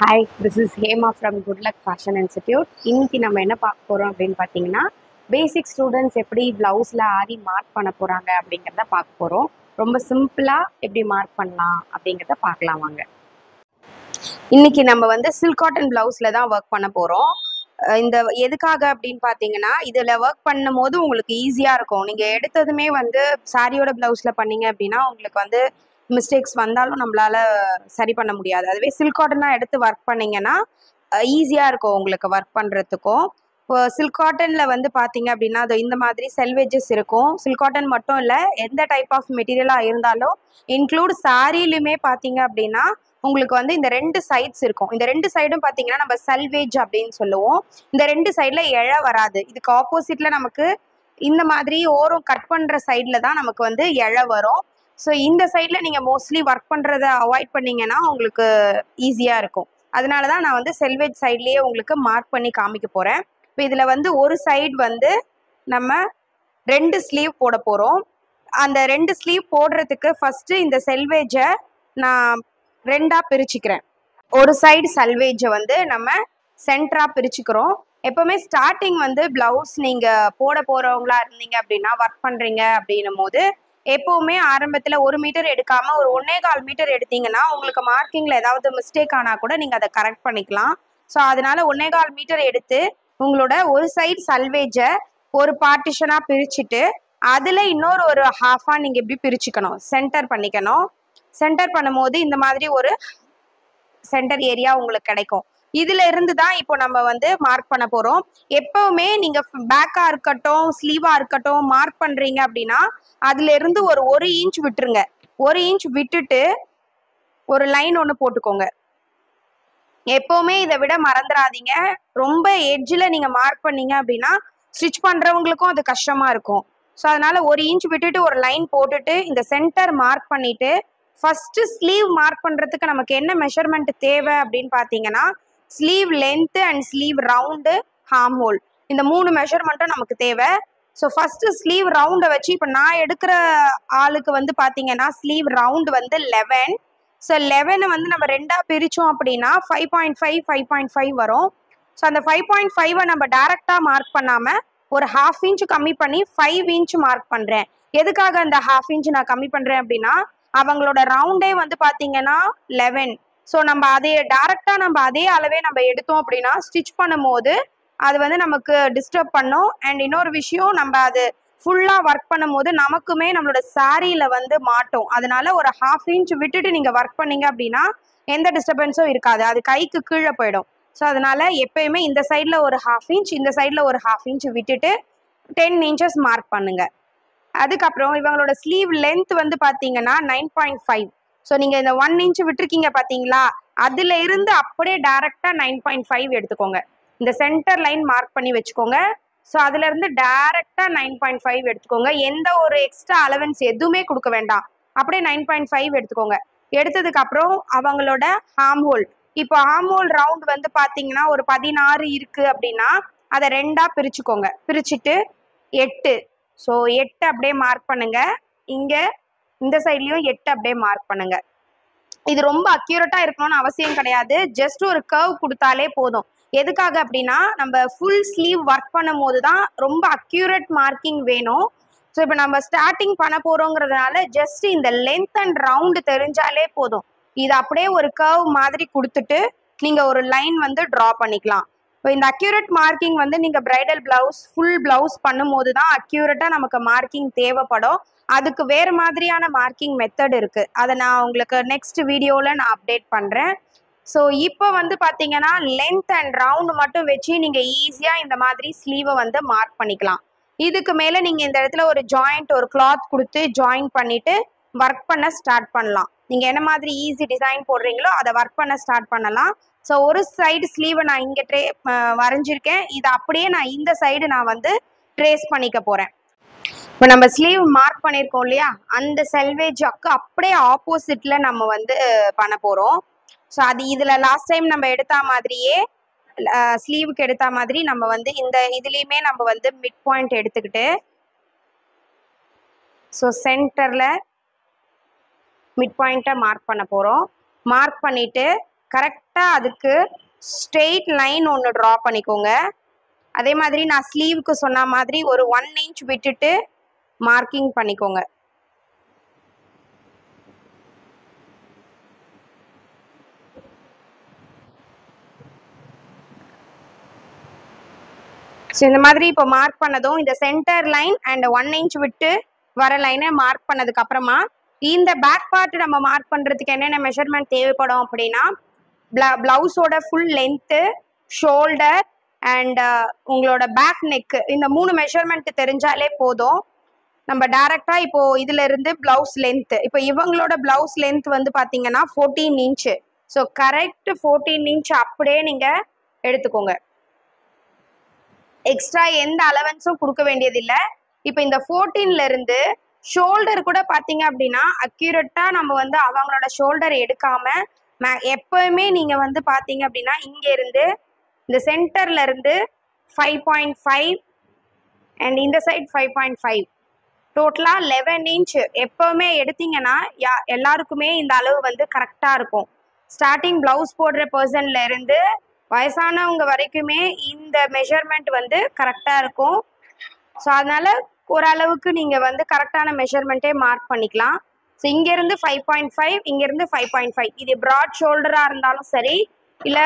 Hi, this is Hema from Good Luck Fashion Institute. இன்னைக்கு நம்ம என்ன பார்க்க போறோம் அப்படின்னு பார்த்தீங்கன்னா பேசிக் ஸ்டூடெண்ட்ஸ் எப்படி பிளவுஸ்ல ஆரி மார்க் பண்ண போறாங்க அப்படிங்கிறத பார்க்க போறோம். ரொம்ப சிம்பிளா எப்படி மார்க் பண்ணலாம் அப்படிங்கிறத பார்க்கலாம் வாங்க. இன்னைக்கு நம்ம வந்து சில்க் காட்டன் பிளவுஸ்ல தான் ஒர்க் பண்ண போறோம். இந்த எதுக்காக அப்படின்னு பார்த்தீங்கன்னா இதில் ஒர்க் பண்ணும் போது உங்களுக்கு ஈஸியாக இருக்கும். நீங்கள் எடுத்ததுமே வந்து சாரியோட பிளவுஸில் பண்ணீங்க அப்படின்னா உங்களுக்கு வந்து மிஸ்டேக்ஸ் வந்தாலும் நம்மளால சரி பண்ண முடியாது. அதுவே சில்க் காட்டனாக எடுத்து ஒர்க் பண்ணிங்கன்னா ஈஸியாக இருக்கும் உங்களுக்கு ஒர்க் பண்ணுறதுக்கும். இப்போ சில்க் காட்டனில் வந்து பார்த்தீங்க அப்படின்னா அது இந்த மாதிரி செல்வேஜஸ் இருக்கும். சில்க் காட்டன் மட்டும் இல்லை, எந்த டைப் ஆஃப் மெட்டீரியலாக இருந்தாலும் இன்க்ளூட் சாரிலுமே பார்த்தீங்க அப்படின்னா உங்களுக்கு வந்து இந்த ரெண்டு சைட்ஸ் இருக்கும். இந்த ரெண்டு சைடும் பார்த்தீங்கன்னா நம்ம செல்வேஜ் அப்படின்னு சொல்லுவோம். இந்த ரெண்டு சைடில் இழை வராது. இதுக்கு ஆப்போசிட்டில் நமக்கு இந்த மாதிரி ஓரம் கட் பண்ணுற சைடில் தான் நமக்கு வந்து இழை வரும். ஸோ இந்த சைடில் நீங்கள் மோஸ்ட்லி ஒர்க் பண்ணுறத அவாய்ட் பண்ணிங்கன்னா உங்களுக்கு ஈஸியாக இருக்கும். அதனால தான் நான் வந்து செல்வேஜ் சைட்லேயே உங்களுக்கு மார்க் பண்ணி காமிக்க போகிறேன். இப்போ இதில் வந்து ஒரு சைடு வந்து நம்ம 2 ஸ்லீவ் போட போகிறோம். அந்த 2 ஸ்லீவ் போடுறதுக்கு ஃபஸ்ட்டு இந்த செல்வேஜை நான் 2ஆக பிரிச்சுக்கிறேன். ஒரு சைடு செல்வேஜை வந்து நம்ம சென்டராக பிரிச்சுக்கிறோம். எப்போவுமே ஸ்டார்டிங் வந்து ப்ளவுஸ் நீங்கள் போட போகிறவங்களா இருந்தீங்க அப்படின்னா ஒர்க் பண்ணுறீங்க அப்படின்னும் போது எப்போவுமே ஆரம்பத்தில் 1 மீட்டர் எடுக்காமல் ஒரு 1.25 மீட்டர் எடுத்தீங்கன்னா உங்களுக்கு மார்க்கிங்கில் ஏதாவது மிஸ்டேக் ஆனால் கூட நீங்கள் அதை கரெக்ட் பண்ணிக்கலாம். ஸோ அதனால 1.25 மீட்டர் எடுத்து உங்களோட ஒரு சைடு சல்வேஜை ஒரு பார்ட்டிஷனாக பிரிச்சுட்டு அதில் இன்னொரு ஒரு ஹாஃபாக நீங்கள் இப்படி பிரிச்சுக்கணும், சென்டர் பண்ணிக்கணும். சென்டர் பண்ணும்போது இந்த மாதிரி ஒரு சென்டர் ஏரியா உங்களுக்கு கிடைக்கும். இதுல இருந்து தான் இப்போ நம்ம வந்து மார்க் பண்ண போறோம். எப்பவுமே நீங்க பேக்கா இருக்கட்டும் ஸ்லீவா இருக்கட்டும் மார்க் பண்றீங்க அப்படின்னா அதுல இருந்து ஒரு 1 இன்ச் விட்டுருங்க. 1 இன்ச் விட்டுட்டு ஒரு லைன் ஒன்று போட்டுக்கோங்க. எப்பவுமே இதை விட மறந்துடாதீங்க. ரொம்ப எட்ஜில் நீங்க மார்க் பண்ணீங்க அப்படின்னா ஸ்டிச் பண்றவங்களுக்கும் அது கஷ்டமா இருக்கும். ஸோ அதனால 1 இன்ச் விட்டுட்டு ஒரு லைன் போட்டுட்டு இந்த சென்டர் மார்க் பண்ணிட்டு ஃபர்ஸ்ட் ஸ்லீவ் மார்க் பண்றதுக்கு நமக்கு என்ன மெஷர்மெண்ட் தேவை அப்படின்னு பார்த்தீங்கன்னா sleeve length and sleeve round, harm whole, இந்த 3 மெஷர்மெண்ட்டும் நமக்கு தேவை. ஸோ ஃபர்ஸ்ட் ஸ்லீவ் ரவுண்டை வச்சு இப்போ நான் எடுக்கிற ஆளுக்கு வந்து பார்த்தீங்கன்னா ஸ்லீவ் ரவுண்டு வந்து 11. ஸோ 11 வந்து நம்ம 2ஆக பிரித்தோம் அப்படின்னா 5.5 5.5 வரும். ஸோ அந்த 5.5 நம்ம டைரெக்டாக மார்க் பண்ணாமல் ஒரு 1/2 இன்ச் கம்மி பண்ணி 5 இன்ச் மார்க் பண்ணுறேன். எதுக்காக அந்த 1/2 இன்ச் நான் கம்மி பண்ணுறேன் அப்படின்னா அவங்களோட ரவுண்டே வந்து பார்த்தீங்கன்னா 11. ஸோ நம்ம அதே டைரெக்டாக நம்ம அதே அளவே நம்ம எடுத்தோம் அப்படின்னா ஸ்டிச் பண்ணும் போது அது வந்து நமக்கு டிஸ்டர்ப் பண்ணும். அண்ட் இன்னொரு விஷயம், நம்ம அது ஃபுல்லாக ஒர்க் பண்ணும் போது நமக்குமே நம்மளோட சாரியில் வந்து மாட்டோம். அதனால ஒரு 1/2 இன்ச் விட்டுட்டு நீங்கள் ஒர்க் பண்ணீங்க அப்படின்னா எந்த டிஸ்டர்பன்ஸும் இருக்காது, அது கைக்கு கீழே போயிடும். ஸோ அதனால எப்பயுமே இந்த சைடில் ஒரு 1/2 இன்ச் இந்த சைடில் ஒரு 1/2 இன்ச் விட்டுட்டு 10 இன்ச்சஸ் மார்க் பண்ணுங்க. அதுக்கப்புறம் இவங்களோட ஸ்லீவ் லென்த் வந்து பார்த்தீங்கன்னா 9.5. ஸோ நீங்கள் இந்த 1 இன்ச் விட்டுருக்கீங்க பார்த்தீங்களா, அதில் இருந்து அப்படியே டைரெக்டாக 9.5 எடுத்துக்கோங்க. இந்த சென்டர் லைன் மார்க் பண்ணி வச்சுக்கோங்க. ஸோ அதுலேருந்து டைரெக்டாக 9.5 எடுத்துக்கோங்க. எந்த ஒரு எக்ஸ்ட்ரா அலவன்ஸ் எதுவுமே கொடுக்க வேண்டாம், அப்படியே 9.5 எடுத்துக்கோங்க. எடுத்ததுக்கப்புறம் அவங்களோட ஹார்ம் ஹோல், இப்போ ஹார்ம் ஹோல் ரவுண்ட் வந்து பார்த்தீங்கன்னா ஒரு 16 இருக்குது அப்படின்னா அதை 2ஆக பிரிச்சுக்கோங்க. பிரிச்சுட்டு 8. ஸோ 8 அப்படியே மார்க் பண்ணுங்க. இங்கே இந்த சைட்லேயும் 8 அப்படியே மார்க் பண்ணுங்க. இது ரொம்ப அக்யூரேட்டாக இருக்கணும்னு அவசியம் கிடையாது, ஜஸ்ட் ஒரு கர்வ் கொடுத்தாலே போதும். எதுக்காக அப்படின்னா நம்ம ஃபுல் ஸ்லீவ் ஒர்க் பண்ணும் போது தான் ரொம்ப அக்யூரேட் மார்க்கிங் வேணும். ஸோ இப்போ நம்ம ஸ்டார்டிங் பண்ண போகிறோங்கிறதுனால ஜஸ்ட் இந்த லென்த் அண்ட் ரவுண்டு தெரிஞ்சாலே போதும். இது அப்படியே ஒரு கர்வ் மாதிரி கொடுத்துட்டு நீங்கள் ஒரு லைன் வந்து ட்ரா பண்ணிக்கலாம். இப்போ இந்த அக்யூரேட் மார்க்கிங் வந்து நீங்கள் பிரைடல் பிளவுஸ் ஃபுல் பிளவுஸ் பண்ணும்போது தான் அக்யூரேட்டாக நமக்கு மார்க்கிங் தேவைப்படும். அதுக்கு வேறு மாதிரியான மார்க்கிங் மெத்தட் இருக்குது, அதை நான் உங்களுக்கு நெக்ஸ்ட் வீடியோவில் நான் அப்டேட் பண்ணுறேன். ஸோ இப்போ வந்து பார்த்தீங்கன்னா லென்த் அண்ட் ரவுண்டு மட்டும் வச்சு நீங்கள் ஈஸியாக இந்த மாதிரி ஸ்லீவை வந்து மார்க் பண்ணிக்கலாம். இதுக்கு மேலே நீங்கள் இந்த இடத்துல ஒரு ஜாயிண்ட், ஒரு கிளாத் கொடுத்து ஜாயின் பண்ணிவிட்டு ஒர்க் பண்ண ஸ்டார்ட் பண்ணலாம். நீங்கள் என்ன மாதிரி ஈஸி டிசைன் போடுறீங்களோ அதை ஒர்க் பண்ண ஸ்டார்ட் பண்ணலாம். ஸோ ஒரு சைடு ஸ்லீவை நான் இங்கே வரைஞ்சிருக்கேன், இதை அப்படியே நான் இந்த சைடு நான் வந்து ட்ரேஸ் பண்ணிக்க போகிறேன். இப்போ நம்ம ஸ்லீவ் மார்க் பண்ணியிருக்கோம் இல்லையா, அந்த செல்வேஜுக்கு அப்படியே ஆப்போசிட்டில் நம்ம வந்து பண்ண போகிறோம். ஸோ அது இதில் லாஸ்ட் டைம் நம்ம எடுத்த மாதிரியே ஸ்லீவுக்கு எடுத்த மாதிரி நம்ம வந்து இந்த இதுலேயுமே நம்ம வந்து மிட் பாயிண்ட் எடுத்துக்கிட்டு ஸோ சென்டரில் மிட் பாயிண்ட்டை மார்க் பண்ண போகிறோம். மார்க் பண்ணிவிட்டு கரெக்டாக கரெக்டாக அதுக்கு ஸ்ட்ரெயிட் லைன் ஒன்று ட்ரா பண்ணிக்கோங்க. அதே மாதிரி நான் ஸ்லீவுக்கு சொன்ன மாதிரி ஒரு 1 இன்ச் விட்டுட்டு மார்க்கிங் பண்ணிக்கோங்க. ஸோ இந்த மாதிரி இப்போ மார்க் பண்ணதும் இந்த சென்டர் லைன் அண்ட் 1 இன்ச் விட்டு வர லைனை மார்க் பண்ணதுக்கு அப்புறமா இந்த பேக் பார்ட் நம்ம மார்க் பண்ணுறதுக்கு என்னென்ன மெஷர்மெண்ட் தேவைப்படும் அப்படின்னா பிளவுஸோட ஃபுல் லென்த்து, ஷோல்டர் அண்ட் உங்களோட பேக் நெக்கு, இந்த 3 மெஷர்மெண்ட் தெரிஞ்சாலே போதும். நம்ம டைரக்டா இப்போ இதுல இருந்து பிளவுஸ் லென்த், இப்போ இவங்களோட பிளவுஸ் லென்த் வந்து பாத்தீங்கன்னா 14 இன்ச். ஸோ கரெக்ட் 14 இன்ச் அப்படியே நீங்க எடுத்துக்கோங்க. எக்ஸ்ட்ரா எந்த அலவன்ஸும் கொடுக்க வேண்டியதில்லை. இப்போ இந்த 14ல இருந்து ஷோல்டர் கூட பார்த்தீங்க அப்படின்னா அக்யூரேட்டா நம்ம வந்து அவங்களோட ஷோல்டர் எடுக்காம எப்பவுமே நீங்க வந்து பார்த்தீங்க அப்படின்னா இங்க இருந்து இந்த சென்டர்ல இருந்து 5.5 அண்ட் இந்த சைட் 5.5 டோட்டலா 11 இன்ச் எப்பவுமே எடுத்தீங்கன்னா எல்லாருக்குமே இந்த அளவு வந்து கரெக்டா இருக்கும். ஸ்டார்டிங் பிளவுஸ் போடுற பர்சன்ல இருந்து வயசானவங்க வரைக்குமே இந்த மெஷர்மெண்ட் வந்து கரெக்டா இருக்கும். ஸோ அதனால ஓரளவுக்கு நீங்க வந்து கரெக்டான மெஷர்மெண்ட்டே மார்க் பண்ணிக்கலாம். ஸோ இங்கேருந்து 5.5, இங்கேருந்து 5.5. இது ப்ராட் ஷோல்டராக இருந்தாலும் சரி, இல்லை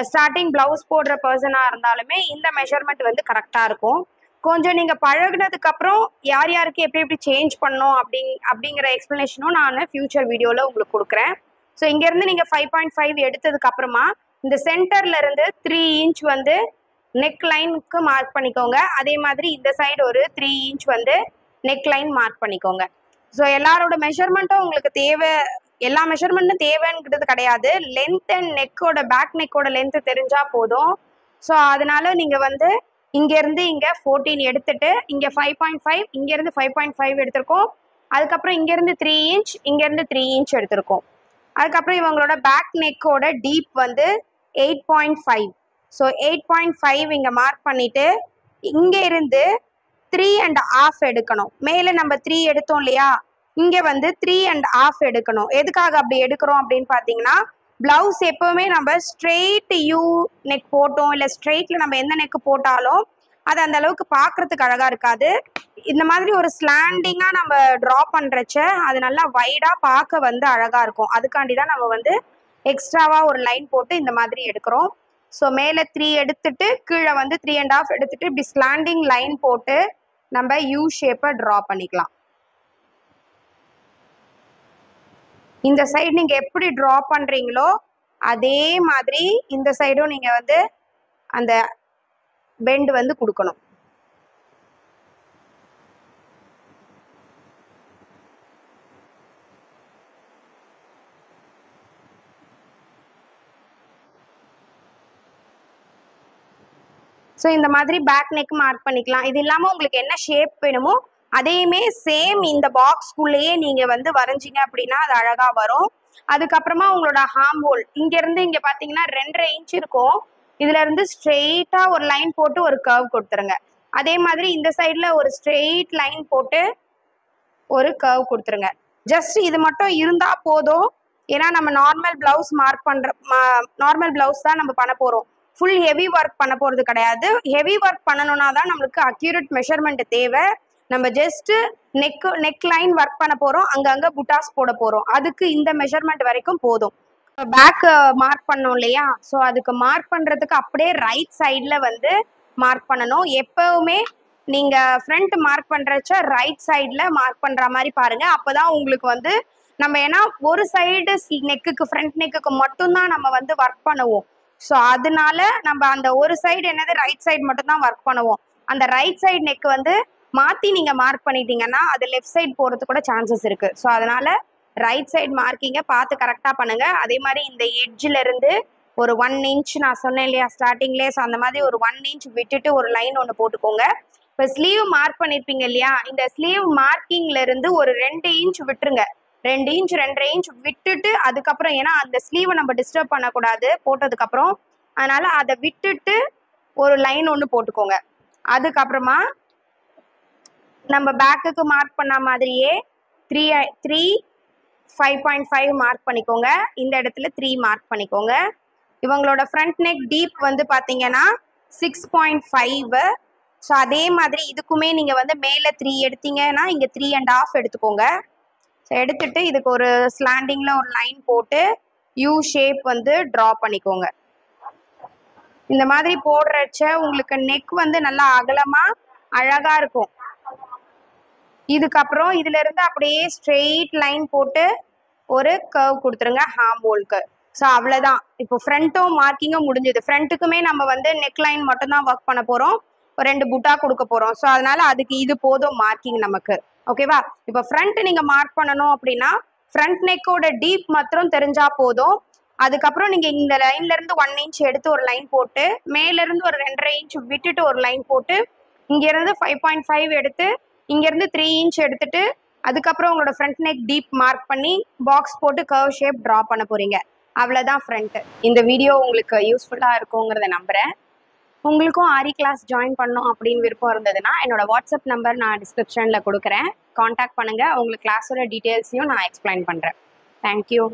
ஸ்டார்டிங் ப்ளவுஸ் போடுற பர்சனாக இருந்தாலுமே இந்த மெஷர்மெண்ட் வந்து கரெக்டாக இருக்கும். கொஞ்சம் நீங்கள் பழகுனதுக்கப்புறம் யார் யாருக்கு எப்படி எப்படி சேஞ்ச் பண்ணணும் அப்படிங்கிற எக்ஸ்ப்ளனேஷனும் நான் ஃபியூச்சர் வீடியோவில் உங்களுக்கு கொடுக்குறேன். ஸோ இங்கேருந்து நீங்கள் 5.5 எடுத்ததுக்கப்புறமா இந்த சென்டர்ல இருந்து 3 இன்ச் வந்து நெக் லைனுக்கு மார்க் பண்ணிக்கோங்க. அதே மாதிரி இந்த சைடு ஒரு 3 இன்ச் வந்து நெக் லைன் மார்க் பண்ணிக்கோங்க. ஸோ எல்லாரோட மெஷர்மெண்ட்டும் உங்களுக்கு தேவை, எல்லா மெஷர்மெண்ட்டும் தேவைங்கிறது கிடையாது. லென்த் அண்ட் நெக்கோட பேக் நெக்கோட லென்த் தெரிஞ்சா போதும். ஸோ அதனால நீங்க வந்து இங்கேருந்து இங்கே 14 எடுத்துட்டு இங்கே 5.5, இங்கேருந்து 5.5 எடுத்திருக்கோம். அதுக்கப்புறம் இங்கேருந்து 3 இன்ச், இங்கேருந்து 3 இன்ச் எடுத்திருக்கோம். அதுக்கப்புறம் இவங்களோட பேக் நெக்கோட டீப் வந்து 8.5. ஸோ 8.5 இங்கே மார்க் பண்ணிட்டு இங்கே இருந்து 3.5 எடுக்கணும். மேலே நம்ம 3 எடுத்தோம் இல்லையா, இங்கே வந்து 3.5 எடுக்கணும். எதுக்காக அப்படி எடுக்கிறோம் அப்படின்னு பார்த்தீங்கன்னா, பிளவுஸ் எப்பவுமே நம்ம ஸ்ட்ரெயிட் யூ நெக் போட்டோம் இல்லை ஸ்ட்ரெயிட்ல நம்ம எந்த நெக்கு போட்டாலும் அது அந்த அளவுக்கு பார்க்கறதுக்கு அழகா இருக்காது. இந்த மாதிரி ஒரு ஸ்லாண்டிங்கா நம்ம ட்ரா பண்றச்ச அது நல்லா வைடா பார்க்க வந்து அழகா இருக்கும். அதுக்காண்டி தான் நம்ம வந்து எக்ஸ்ட்ராவா ஒரு லைன் போட்டு இந்த மாதிரி எடுக்கிறோம். ஸோ மேலே 3 எடுத்துட்டு கீழே வந்து 3.5 எடுத்துட்டு இப்படி ஸ்லாண்டிங் லைன் போட்டு நம்ம யூ ஷேப்பை ட்ரா பண்ணிக்கலாம். இந்த சைடு நீங்க எப்படி ட்ரா பண்றீங்களோ அதே மாதிரி இந்த சைடும் நீங்க வந்து அந்த பெண்ட் வந்து கொடுக்கணும். ஸோ இந்த மாதிரி பேக் நெக் மார்க் பண்ணிக்கலாம். இது இல்லாமல் உங்களுக்கு என்ன ஷேப் வேணுமோ அதையுமே சேம் இந்த பாக்ஸ்குள்ளேயே நீங்க வந்து வரைஞ்சிங்க அப்படின்னா அது அழகா வரும். அதுக்கப்புறமா உங்களோட ஹார்ம் ஹோல் இங்கேருந்து இங்கே பார்த்தீங்கன்னா 2.5 இன்ச் இருக்கும். இதுல இருந்து ஸ்ட்ரெயிட்டா ஒரு லைன் போட்டு ஒரு கர்வ் கொடுத்துருங்க. அதே மாதிரி இந்த சைட்ல ஒரு ஸ்ட்ரெயிட் லைன் போட்டு ஒரு கர்வ் கொடுத்துருங்க. ஜஸ்ட் இது மட்டும் இருந்தா போதும். ஏன்னா நம்ம நார்மல் பிளவுஸ் மார்க் பண்ற நார்மல் பிளவுஸ் தான் நம்ம பண்ண போறோம். ஃபுல் ஹெவி ஒர்க் பண்ண போறது கிடையாது. ஹெவி ஒர்க் பண்ணணும்னா தான் நம்மளுக்கு அக்யூரேட் மெஷர்மெண்ட் தேவை. நம்ம ஜஸ்ட் நெக் லைன் ஒர்க் பண்ண போறோம், அங்கங்க புட்டாஸ் போட போறோம். அதுக்கு இந்த மெஷர்மெண்ட் வரைக்கும் போதும். பேக் மார்க் பண்ணோம் இல்லையா, ஸோ அதுக்கு மார்க் பண்றதுக்கு அப்படியே ரைட் சைட்ல வந்து மார்க் பண்ணணும். எப்பவுமே நீங்க ஃப்ரண்ட் மார்க் பண்றச்ச ரைட் சைட்ல மார்க் பண்ற மாதிரி பாருங்க. அப்பதான் உங்களுக்கு வந்து நம்ம ஏன்னா ஒரு சைடு நெக்குக்கு ஃப்ரண்ட் நெக்குக்கு மட்டும்தான் நம்ம வந்து ஒர்க் பண்ணுவோம். ஸோ அதனால நம்ம அந்த ஒரு சைடு என்னது ரைட் சைடு மட்டும் தான் ஒர்க் பண்ணுவோம். அந்த ரைட் சைடு நெக் வந்து மாத்தி நீங்க மார்க் பண்ணிட்டீங்கன்னா அது லெஃப்ட் சைடு போறதுக்கு கூட சான்சஸ் இருக்கு. ஸோ அதனால ரைட் சைடு மார்க்கிங்க பார்த்து கரெக்டா பண்ணுங்க. அதே மாதிரி இந்த எட்ஜ்ல இருந்து ஒரு 1 இன்ச் நான் சொன்னேன் இல்லையா ஸ்டார்டிங்லேயே, ஸோ அந்த மாதிரி ஒரு 1 இன்ச் விட்டுட்டு ஒரு லைன் ஒன்று போட்டுக்கோங்க. இப்போ ஸ்லீவ் மார்க் பண்ணிருப்பீங்க இல்லையா, இந்த ஸ்லீவ் மார்க்கிங்ல இருந்து ஒரு 2 இன்ச் விட்டுருங்க. 2 இன்ச் 2.5 இன்ச் விட்டுட்டு அதுக்கப்புறம் ஏன்னா அந்த ஸ்லீவை நம்ம டிஸ்டர்ப் பண்ணக்கூடாது போட்டதுக்கு அப்புறம், அதனால அதை விட்டுட்டு ஒரு லைன் ஒன்று போட்டுக்கோங்க. அதுக்கப்புறமா நம்ம பேக்குக்கு மார்க் பண்ண மாதிரியே 5.5 மார்க் பண்ணிக்கோங்க. இந்த இடத்துல 3 மார்க் பண்ணிக்கோங்க. இவங்களோட ஃப்ரண்ட் நெக் டீப் வந்து பார்த்தீங்கன்னா 6.5. ஸோ அதே மாதிரி இதுக்குமே நீங்கள் வந்து மேலே 3 எடுத்தீங்கன்னா இங்கே 3.5 எடுத்துக்கோங்க. ஸோ எடுத்துட்டு இதுக்கு ஒரு ஸ்லாண்டிங்கில் ஒரு லைன் போட்டு யூ ஷேப் வந்து ட்ரா பண்ணிக்கோங்க. இந்த மாதிரி போடுறச்ச உங்களுக்கு நெக் வந்து நல்லா அகலமாக அழகாக இருக்கும். இதுக்கப்புறம் இதுல இருந்து அப்படியே ஸ்ட்ரெயிட் லைன் போட்டு ஒரு கர்வ் கொடுத்துருங்க ஹார்ம் ஹோல்க்கு. ஸோ அவ்வளோதான். இப்போ ஃப்ரண்ட்டும் மார்க்கிங்கும் முடிஞ்சது. ஃப்ரண்ட்டுக்குமே நம்ம வந்து நெக் லைன் மட்டும் தான் ஒர்க் பண்ண போகிறோம், ஒரு 2 புட்டா கொடுக்க போகிறோம். ஸோ அதனால அதுக்கு இது போதும் மார்க்கிங் நமக்கு. ஓகேவா? இப்போ ஃப்ரண்ட் நீங்கள் மார்க் பண்ணணும் அப்படின்னா ஃப்ரண்ட் நெக்கோட டீப் மாத்திரம் தெரிஞ்சா போதும். அதுக்கப்புறம் நீங்கள் இந்த லைன்லேருந்து 1 இன்ச் எடுத்து ஒரு லைன் போட்டு மேலேருந்து ஒரு 2.5 இன்ச் விட்டுட்டு ஒரு லைன் போட்டு இங்கேருந்து 5.5 எடுத்து இங்கேருந்து 3 இன்ச் எடுத்துட்டு அதுக்கப்புறம் உங்களோட ஃப்ரண்ட் நெக் டீப் மார்க் பண்ணி பாக்ஸ் போட்டு கர்வ் ஷேப் ட்ரா பண்ண போகிறீங்க. அவ்வளோதான் ஃப்ரண்ட்டு. இந்த வீடியோ உங்களுக்கு யூஸ்ஃபுல்லாக இருக்குங்கிறத நம்புகிறேன். உங்களுக்கும் ஆரி கிளாஸ் ஜாயின் பண்ணணும் அப்படின்னு விருப்பம் இருந்ததுன்னா என்னோட வாட்ஸ்அப் நம்பர் நான் டிஸ்கிரிப்ஷனில் கொடுக்குறேன். காண்டாக்ட் பண்ணுங்கள். உங்களுக்கு கிளாஸோட டீட்டெயில்ஸையும் நான் எக்ஸ்பிளைன் பண்ணுறேன். தேங்க்யூ.